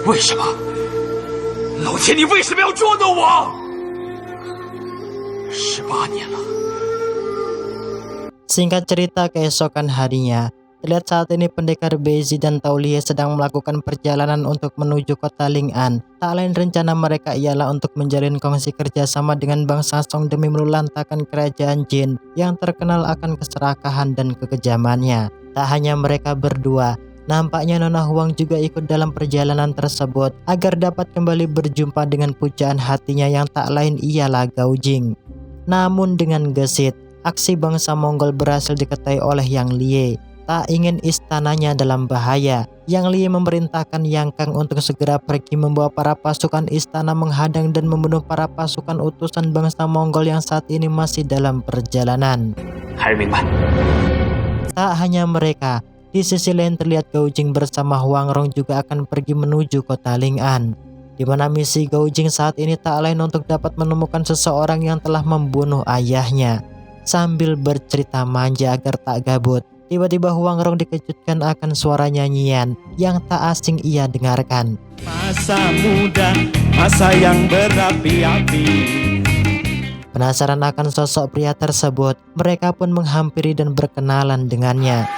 为什么？老天，你为什么要捉弄我？18年了。 Singkat cerita, keesokan harinya, terlihat saat ini pendekar Bezi dan Taulihe sedang melakukan perjalanan untuk menuju kota Ling'an. Tak lain rencana mereka ialah untuk menjalin kongsi kerjasama dengan bangsa Song demi melulantakan kerajaan Jin yang terkenal akan keserakahan dan kekejamannya. Tak hanya mereka berdua, nampaknya Nona Huang juga ikut dalam perjalanan tersebut agar dapat kembali berjumpa dengan pujaan hatinya yang tak lain ialah Gao Jing. Namun dengan gesit, aksi bangsa Monggol berhasil diketahui oleh Yang Lie. Tak ingin istananya dalam bahaya, Yang Lie memerintahkan Yang Kang untuk segera pergi membawa para pasukan istana menghadang dan membunuh para pasukan utusan bangsa Monggol yang saat ini masih dalam perjalanan. Tak hanya mereka, di sisi lain terlihat Gao Jing bersama Huang Rong juga akan pergi menuju kota Ling'an, di mana misi Gao Jing saat ini tak lain untuk dapat menemukan seseorang yang telah membunuh ayahnya. Sambil bercerita manja agar tak gabut, tiba-tiba Huang Rong dikejutkan akan suara nyanyian yang tak asing ia dengarkan. Masa muda, masa yang berapi-api. Penasaran akan sosok pria tersebut, mereka pun menghampiri dan berkenalan dengannya.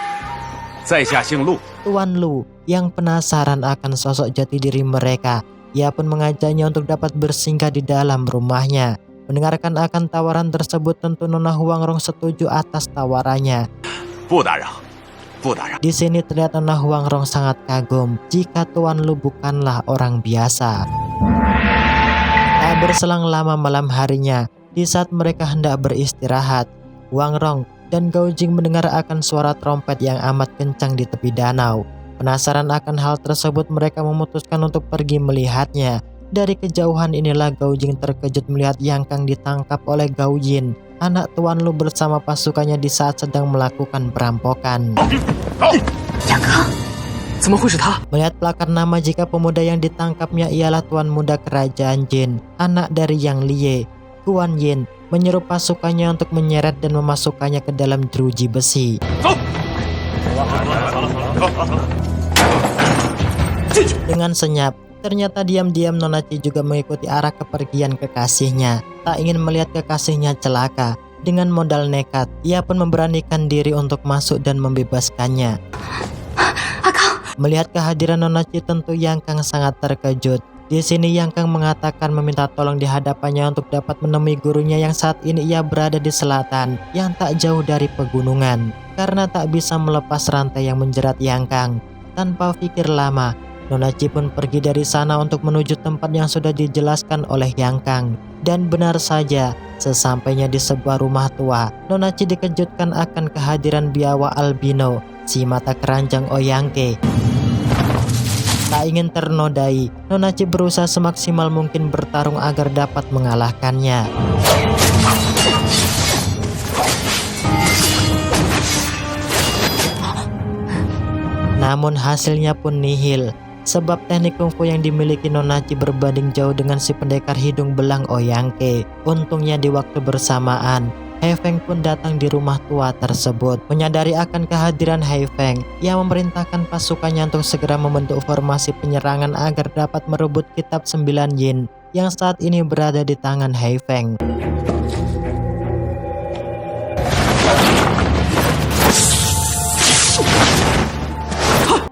Tuan Lu yang penasaran akan sosok jati diri mereka, ia pun mengajaknya untuk dapat bersinggah di dalam rumahnya. Mendengarkan akan tawaran tersebut, tentu Nona Huang Rong setuju atas tawarannya. Di sini terlihat Nona Huang Rong sangat kagum jika Tuan Lu bukanlah orang biasa. Tak berselang lama malam harinya, di saat mereka hendak beristirahat, Huang Rong dan Gao Jing mendengar akan suara trompet yang amat kencang di tepi danau. Penasaran akan hal tersebut, mereka memutuskan untuk pergi melihatnya. Dari kejauhan inilah Gao Jing terkejut melihat Yang Kang ditangkap oleh Gao Yin, anak Tuan Lu bersama pasukannya di saat sedang melakukan perampokan. Melihat plakar nama jika pemuda yang ditangkapnya ialah Tuan Muda Kerajaan Jin, anak dari Yang Lie, Guan Yin menyuruh pasukannya untuk menyeret dan memasukkannya ke dalam jeruji besi. Dengan senyap, ternyata diam-diam Nona Chi juga mengikuti arah kepergian kekasihnya. Tak ingin melihat kekasihnya celaka, dengan modal nekat, ia pun memberanikan diri untuk masuk dan membebaskannya. Melihat kehadiran Nona Chi, tentu Yang Kang sangat terkejut. Di sini Yang Kang mengatakan meminta tolong di hadapannya untuk dapat menemui gurunya yang saat ini ia berada di selatan, yang tak jauh dari pegunungan. Karena tak bisa melepas rantai yang menjerat Yang Kang, tanpa pikir lama, Nona Chi pun pergi dari sana untuk menuju tempat yang sudah dijelaskan oleh Yang Kang. Dan benar saja, sesampainya di sebuah rumah tua, Nona Chi dikejutkan akan kehadiran biawa albino, si mata keranjang Oyangke. Tak ingin ternodai, Nona Chi berusaha semaksimal mungkin bertarung agar dapat mengalahkannya. Namun hasilnya pun nihil, sebab teknik kungfu yang dimiliki Nona Chi berbanding jauh dengan si pendekar hidung belang Oyangke. Untungnya di waktu bersamaan, Hai Feng pun datang di rumah tua tersebut. Menyadari akan kehadiran Hai Feng, ia memerintahkan pasukannya untuk segera membentuk formasi penyerangan agar dapat merebut kitab 9 Yin yang saat ini berada di tangan Hai Feng.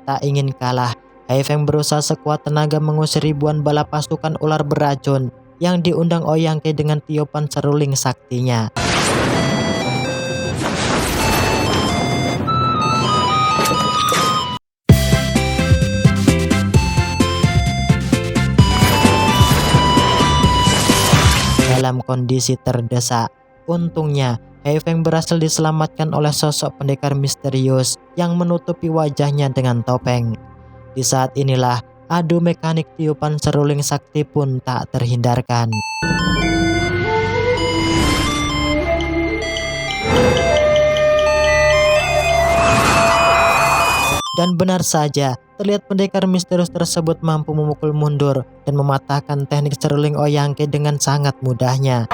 Tak ingin kalah, Hai Feng berusaha sekuat tenaga mengusir ribuan bala pasukan ular beracun yang diundang Oyangke dengan tiupan seruling saktinya. Dalam kondisi terdesak, untungnya Hai Feng berhasil diselamatkan oleh sosok pendekar misterius yang menutupi wajahnya dengan topeng. Di saat inilah adu mekanik tiupan seruling sakti pun tak terhindarkan. Dan benar saja, terlihat pendekar misterius tersebut mampu memukul mundur dan mematahkan teknik seruling Oyangke dengan sangat mudahnya.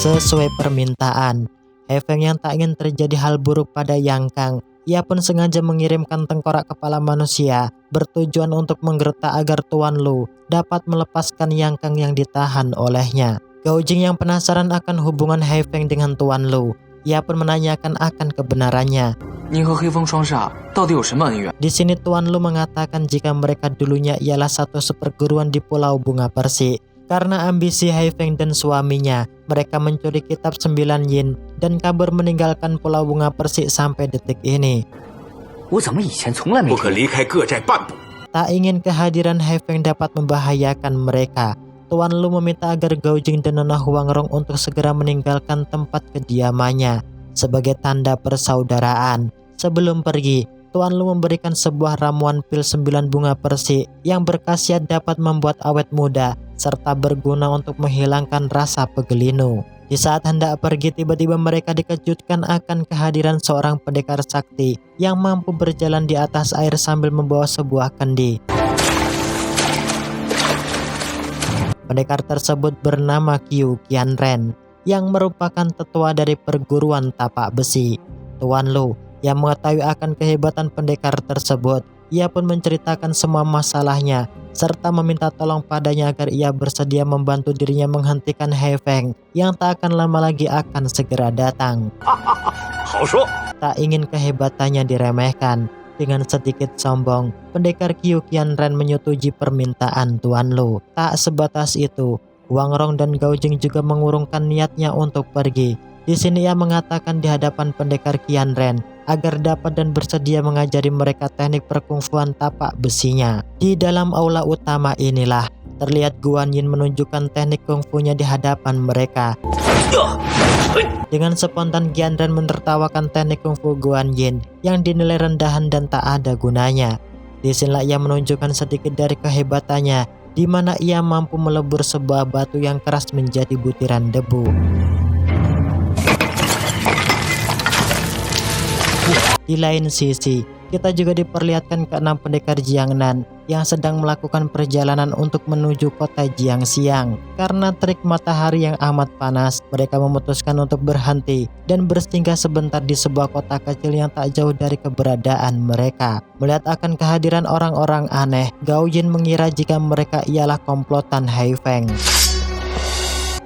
Sesuai permintaan, He Feng yang tak ingin terjadi hal buruk pada Yang Kang, ia pun sengaja mengirimkan tengkorak kepala manusia bertujuan untuk menggertak agar Tuan Lu dapat melepaskan Yang Kang yang ditahan olehnya. Gao Jing yang penasaran akan hubungan He Feng dengan Tuan Lu, ia pun menanyakan akan kebenarannya. Di sini Tuan Lu mengatakan jika mereka dulunya ialah satu seperguruan di Pulau Bunga Persik. Karena ambisi He Feng dan suaminya, mereka mencuri kitab 9 yin dan kabur meninggalkan Pulau Bunga Persik sampai detik ini. Tak ingin kehadiran He Feng dapat membahayakan mereka, Tuan Lu meminta agar Gao Jing dan Nona Huangrong untuk segera meninggalkan tempat kediamannya sebagai tanda persaudaraan. Sebelum pergi, Tuan Lu memberikan sebuah ramuan pil 9 bunga persik yang berkhasiat dapat membuat awet muda serta berguna untuk menghilangkan rasa pegelinu. Di saat hendak pergi, tiba-tiba mereka dikejutkan akan kehadiran seorang pendekar sakti yang mampu berjalan di atas air sambil membawa sebuah kendi. Pendekar tersebut bernama Qiu Qianren yang merupakan tetua dari perguruan tapak besi. Tuan Lu yang mengetahui akan kehebatan pendekar tersebut, ia pun menceritakan semua masalahnya serta meminta tolong padanya agar ia bersedia membantu dirinya menghentikan He Feng yang tak akan lama lagi akan segera datang. Tak ingin kehebatannya diremehkan, dengan sedikit sombong, pendekar Qiu Qianren menyetujui permintaan Tuan Lu. Tak sebatas itu, Huangrong dan Gao Jing juga mengurungkan niatnya untuk pergi. Di sini ia mengatakan di hadapan pendekar Qianren agar dapat dan bersedia mengajari mereka teknik perkungfuan tapak besinya. Di dalam aula utama inilah terlihat Guan Yin menunjukkan teknik kungfunya di hadapan mereka. Dengan spontan Qianren menertawakan teknik kungfu Guan Yin yang dinilai rendahan dan tak ada gunanya. Disinilah ia menunjukkan sedikit dari kehebatannya, di mana ia mampu melebur sebuah batu yang keras menjadi butiran debu. Di lain sisi, kita juga diperlihatkan keenam pendekar Jiangnan yang sedang melakukan perjalanan untuk menuju kota Jiangxiang. Karena terik matahari yang amat panas, mereka memutuskan untuk berhenti dan bersinggah sebentar di sebuah kota kecil yang tak jauh dari keberadaan mereka. Melihat akan kehadiran orang-orang aneh, Gao Jin mengira jika mereka ialah komplotan He Feng.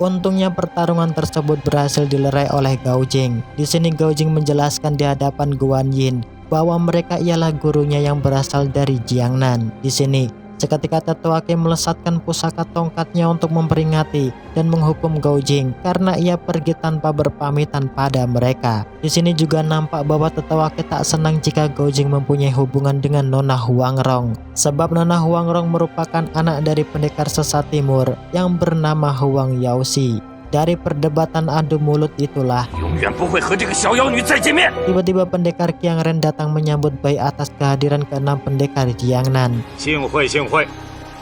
Untungnya pertarungan tersebut berhasil dilerai oleh Gao Jing. Di sini Gao Jing menjelaskan di hadapan Guan Yin bahwa mereka ialah gurunya yang berasal dari Jiangnan. Di sini, seketika tetua Qi melesatkan pusaka tongkatnya untuk memperingati dan menghukum Gao Jing karena ia pergi tanpa berpamitan pada mereka. Di sini juga nampak bahwa tetua Qi tak senang jika Gao Jing mempunyai hubungan dengan Nona Huangrong, sebab Nona Huangrong merupakan anak dari pendekar sesat timur yang bernama Huang Yaoxi. Dari perdebatan adu mulut itulah, tiba-tiba pendekar Qianren datang menyambut baik atas kehadiran keenam pendekar Jiangnan.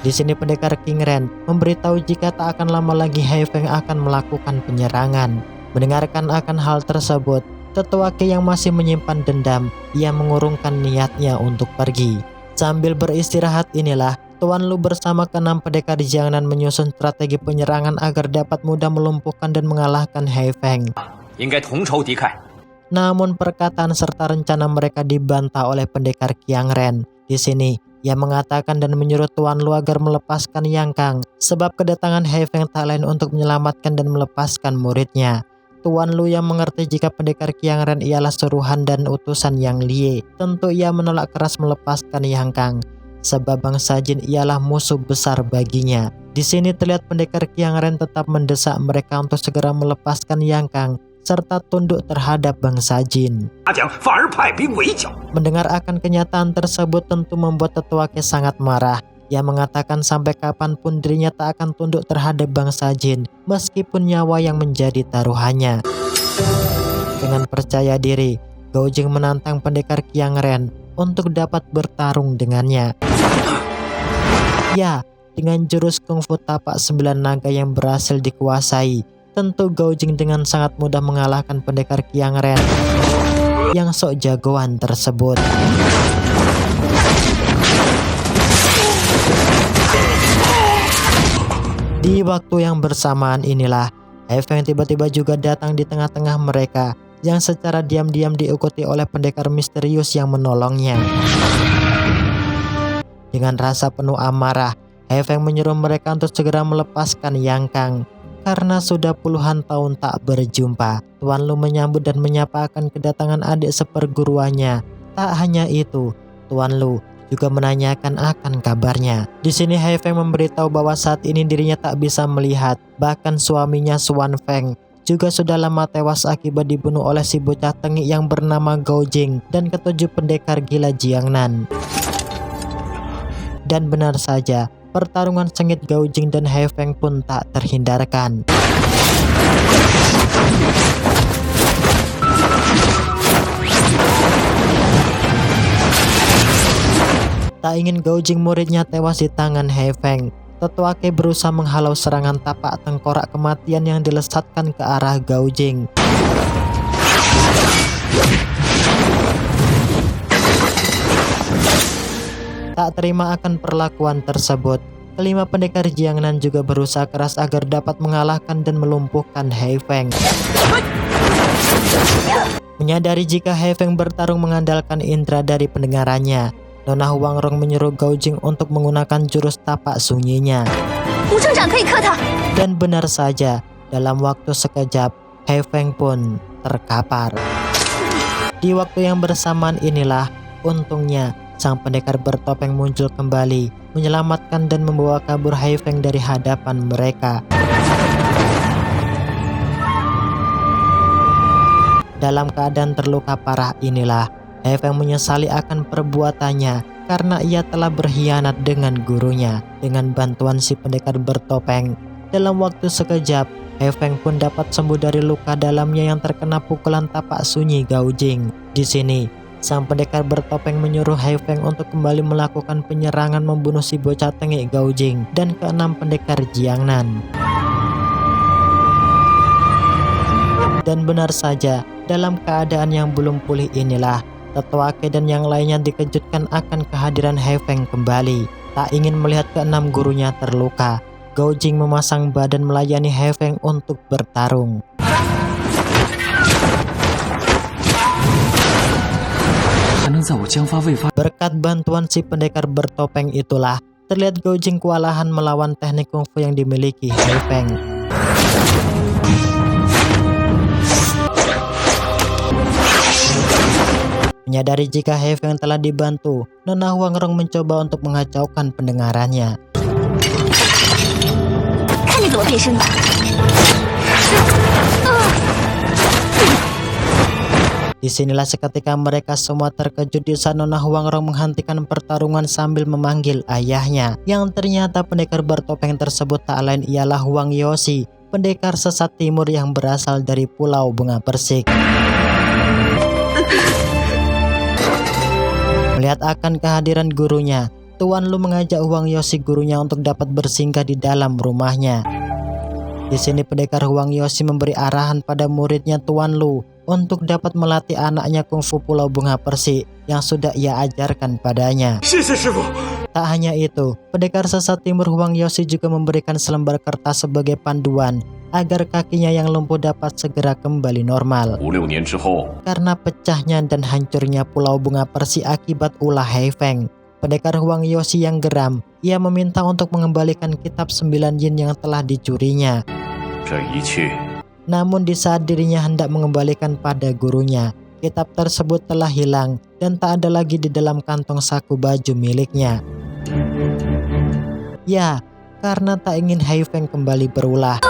Di sini pendekar Qianren memberitahu jika tak akan lama lagi He Feng akan melakukan penyerangan. Mendengarkan akan hal tersebut, tetua Qi yang masih menyimpan dendam, ia mengurungkan niatnya untuk pergi. Sambil beristirahat inilah, Tuan Lu bersama keenam pendekar Jiangnan menyusun strategi penyerangan agar dapat mudah melumpuhkan dan mengalahkan He Feng. Namun perkataan serta rencana mereka dibantah oleh pendekar Qianren. Di sini, ia mengatakan dan menyuruh Tuan Lu agar melepaskan Yang Kang, sebab kedatangan He Feng tak lain untuk menyelamatkan dan melepaskan muridnya. Tuan Lu yang mengerti jika pendekar Qianren ialah suruhan dan utusan Yang Lie, tentu ia menolak keras melepaskan Yang Kang, sebab bangsa Jin ialah musuh besar baginya. Di sini terlihat pendekar Qianren tetap mendesak mereka untuk segera melepaskan Yang Kang serta tunduk terhadap bangsa Jin. Mendengar akan kenyataan tersebut tentu membuat tetua Qi sangat marah. Ia mengatakan sampai kapanpun dirinya tak akan tunduk terhadap bangsa Jin meskipun nyawa yang menjadi taruhannya. Dengan percaya diri, Gao Jing menantang pendekar Qianren untuk dapat bertarung dengannya. Ya, dengan jurus kungfu tapak 9 naga yang berhasil dikuasai, tentu Gao Jing dengan sangat mudah mengalahkan pendekar Qianren yang sok jagoan tersebut. Di waktu yang bersamaan inilah, He Feng tiba-tiba juga datang di tengah-tengah mereka yang secara diam-diam diikuti oleh pendekar misterius yang menolongnya. Dengan rasa penuh amarah, He Feng menyuruh mereka untuk segera melepaskan Yang Kang. Karena sudah puluhan tahun tak berjumpa, Tuan Lu menyambut dan menyapa akan kedatangan adik seperguruannya. Tak hanya itu, Tuan Lu juga menanyakan akan kabarnya. Di sini He Feng memberitahu bahwa saat ini dirinya tak bisa melihat, bahkan suaminya Xuan Feng juga sudah lama tewas akibat dibunuh oleh si bocah tengik yang bernama Gao Jing dan ketujuh pendekar gila Jiangnan. Dan benar saja, pertarungan sengit Gao Jing dan He Feng pun tak terhindarkan. Tak ingin Gao Jing muridnya tewas di tangan He Feng, Tetua Ke berusaha menghalau serangan tapak tengkorak kematian yang dilesatkan ke arah Gao Jing. Tak terima akan perlakuan tersebut, kelima pendekar Jiangnan juga berusaha keras agar dapat mengalahkan dan melumpuhkan He Feng. Menyadari jika He Feng bertarung mengandalkan indera dari pendengarannya, Nona Huang Rong menyuruh Gao Jing untuk menggunakan jurus tapak sunyinya. Dan benar saja, dalam waktu sekejap, He Feng pun terkapar. Di waktu yang bersamaan inilah, untungnya, sang pendekar bertopeng muncul kembali, menyelamatkan dan membawa kabur He Feng dari hadapan mereka. Dalam keadaan terluka parah inilah, He Feng menyesali akan perbuatannya karena ia telah berkhianat dengan gurunya. Dengan bantuan si pendekar bertopeng, dalam waktu sekejap, He Feng pun dapat sembuh dari luka dalamnya yang terkena pukulan tapak sunyi Gao Jing. Di sini, sang pendekar bertopeng menyuruh He Feng untuk kembali melakukan penyerangan membunuh si bocah tengik Gao Jing dan keenam pendekar Jiangnan. Dan benar saja, dalam keadaan yang belum pulih inilah, Tetua Ke dan yang lainnya dikejutkan akan kehadiran He Feng kembali. Tak ingin melihat keenam gurunya terluka, Gao Jing memasang badan melayani He Feng untuk bertarung. Berkat bantuan si pendekar bertopeng itulah, terlihat Gao Jing kewalahan melawan teknik kungfu yang dimiliki He Feng. Menyadari jika He Feng telah dibantu, Nona Huang Rong mencoba untuk mengacaukan pendengarannya. Disinilah seketika mereka semua terkejut di saat Nona Huang Rong menghentikan pertarungan sambil memanggil ayahnya, yang ternyata pendekar bertopeng tersebut tak lain ialah Huang Yoshi, pendekar sesat timur yang berasal dari Pulau Bunga Persik. Melihat akan kehadiran gurunya, Tuan Lu mengajak Huang Yoshi gurunya untuk dapat bersinggah di dalam rumahnya. Di sini pendekar Huang Yoshi memberi arahan pada muridnya Tuan Lu untuk dapat melatih anaknya kungfu Pulau Bunga Persik yang sudah ia ajarkan padanya. Tak hanya itu, pendekar sesat timur Huang Yoshi juga memberikan selembar kertas sebagai panduan agar kakinya yang lumpuh dapat segera kembali normal. Karena pecahnya dan hancurnya Pulau Bunga Persik akibat ulah He Feng, pendekar Huang Yoshi yang geram, ia meminta untuk mengembalikan kitab 9 yin yang telah dicurinya. Namun di saat dirinya hendak mengembalikan pada gurunya, kitab tersebut telah hilang dan tak ada lagi di dalam kantong saku baju miliknya. Ya, karena tak ingin He Feng kembali berulah,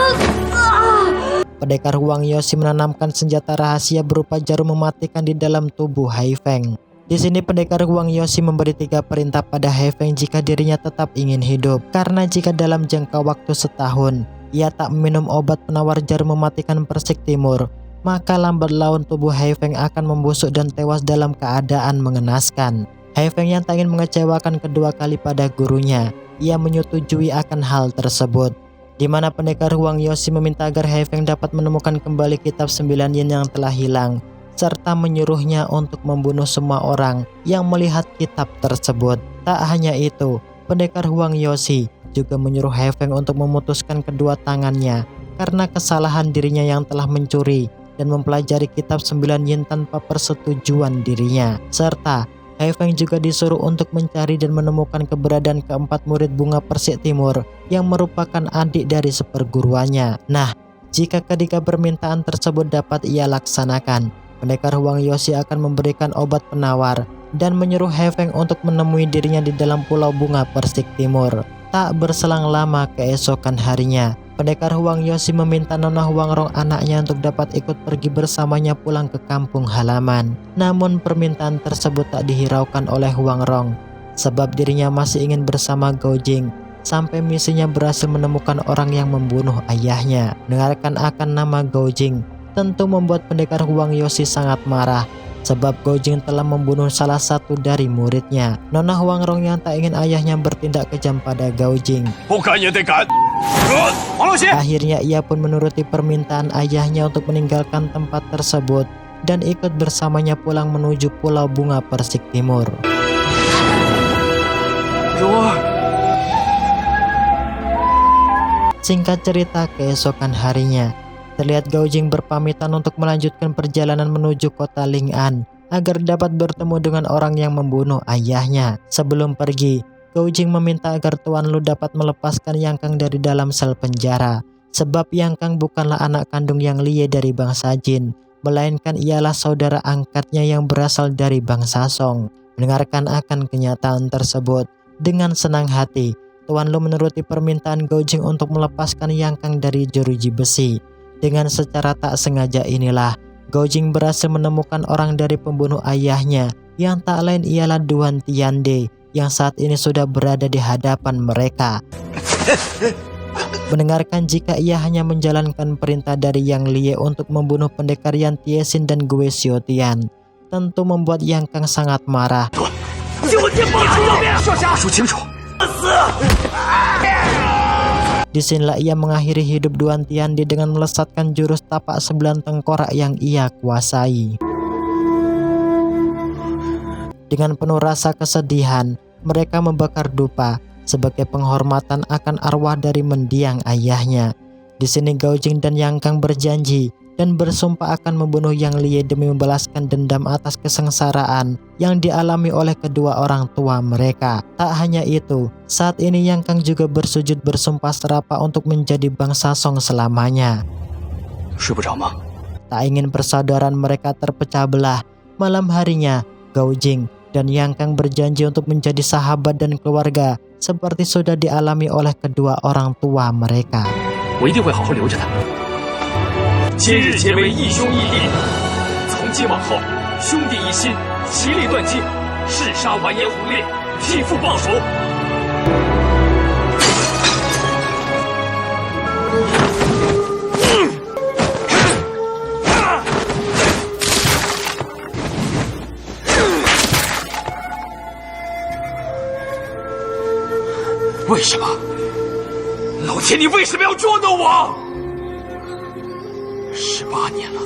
pendekar Huang Yoshi menanamkan senjata rahasia berupa jarum mematikan di dalam tubuh He Feng. Di sini pendekar Huang Yoshi memberi 3 perintah pada He Feng jika dirinya tetap ingin hidup. Karena jika dalam jangka waktu setahun ia tak meminum obat penawar jarum mematikan Persik Timur, maka lambat laun tubuh He Feng akan membusuk dan tewas dalam keadaan mengenaskan. He Feng yang tak ingin mengecewakan kedua kali pada gurunya, ia menyetujui akan hal tersebut, di mana pendekar Huang Yoshi meminta agar He Feng dapat menemukan kembali kitab 9 yin yang telah hilang, serta menyuruhnya untuk membunuh semua orang yang melihat kitab tersebut. Tak hanya itu, pendekar Huang Yoshi juga menyuruh He Feng untuk memutuskan kedua tangannya karena kesalahan dirinya yang telah mencuri dan mempelajari kitab 9 yin tanpa persetujuan dirinya. Serta Hai Feng juga disuruh untuk mencari dan menemukan keberadaan keempat murid bunga persik timur yang merupakan adik dari seperguruannya. Nah, jika ketiga permintaan tersebut dapat ia laksanakan, pendekar Huang Yoshi akan memberikan obat penawar dan menyuruh Hai Feng untuk menemui dirinya di dalam pulau bunga persik timur. Tak berselang lama keesokan harinya, pendekar Huang Yoshi meminta Nona Huang Rong anaknya untuk dapat ikut pergi bersamanya pulang ke kampung halaman. Namun permintaan tersebut tak dihiraukan oleh Huang Rong, sebab dirinya masih ingin bersama Gao Jing sampai misinya berhasil menemukan orang yang membunuh ayahnya. Mendengarkan akan nama Gao Jing tentu membuat pendekar Huang Yoshi sangat marah, sebab Gao Jing telah membunuh salah satu dari muridnya. Nona Huang Rong yang tak ingin ayahnya bertindak kejam pada Gao Jing. Akhirnya ia pun menuruti permintaan ayahnya untuk meninggalkan tempat tersebut dan ikut bersamanya pulang menuju pulau bunga persik timur. Singkat cerita, keesokan harinya terlihat Gao Jing berpamitan untuk melanjutkan perjalanan menuju kota Ling'an agar dapat bertemu dengan orang yang membunuh ayahnya. Sebelum pergi, Gao Jing meminta agar Tuan Lu dapat melepaskan Yang Kang dari dalam sel penjara, sebab Yang Kang bukanlah anak kandung Yang Lie dari bangsa Jin, melainkan ialah saudara angkatnya yang berasal dari bangsa Song. Mendengarkan akan kenyataan tersebut, dengan senang hati Tuan Lu menuruti permintaan Gao Jing untuk melepaskan Yang Kang dari jeruji besi. Dengan secara tak sengaja inilah Gao Jing berhasil menemukan orang dari pembunuh ayahnya, yang tak lain ialah Duan Tiande yang saat ini sudah berada di hadapan mereka. Mendengarkan jika ia hanya menjalankan perintah dari Yang Lie untuk membunuh pendekar Yan Tiesin dan Gue Xiaotian, tentu membuat Yang Kang sangat marah. Disinilah ia mengakhiri hidup Duan Tiande dengan melesatkan jurus tapak 9 tengkorak yang ia kuasai. Dengan penuh rasa kesedihan, mereka membakar dupa sebagai penghormatan akan arwah dari mendiang ayahnya. Di sini Gao Jing dan Yang Kang berjanji dan bersumpah akan membunuh Yang Lie demi membalaskan dendam atas kesengsaraan yang dialami oleh kedua orang tua mereka. Tak hanya itu, saat ini Yang Kang juga bersujud bersumpah serapah untuk menjadi bangsa Song selamanya. Tak ingin persaudaraan mereka terpecah belah, malam harinya Gao Jing dan Yang Kang berjanji untuk menjadi sahabat dan keluarga seperti sudah dialami oleh kedua orang tua mereka. 今日结为义兄义弟，从今往后兄弟一心，其利断金，誓杀完颜洪烈，替父报仇。为什么？老天，你为什么要捉弄我？18年了，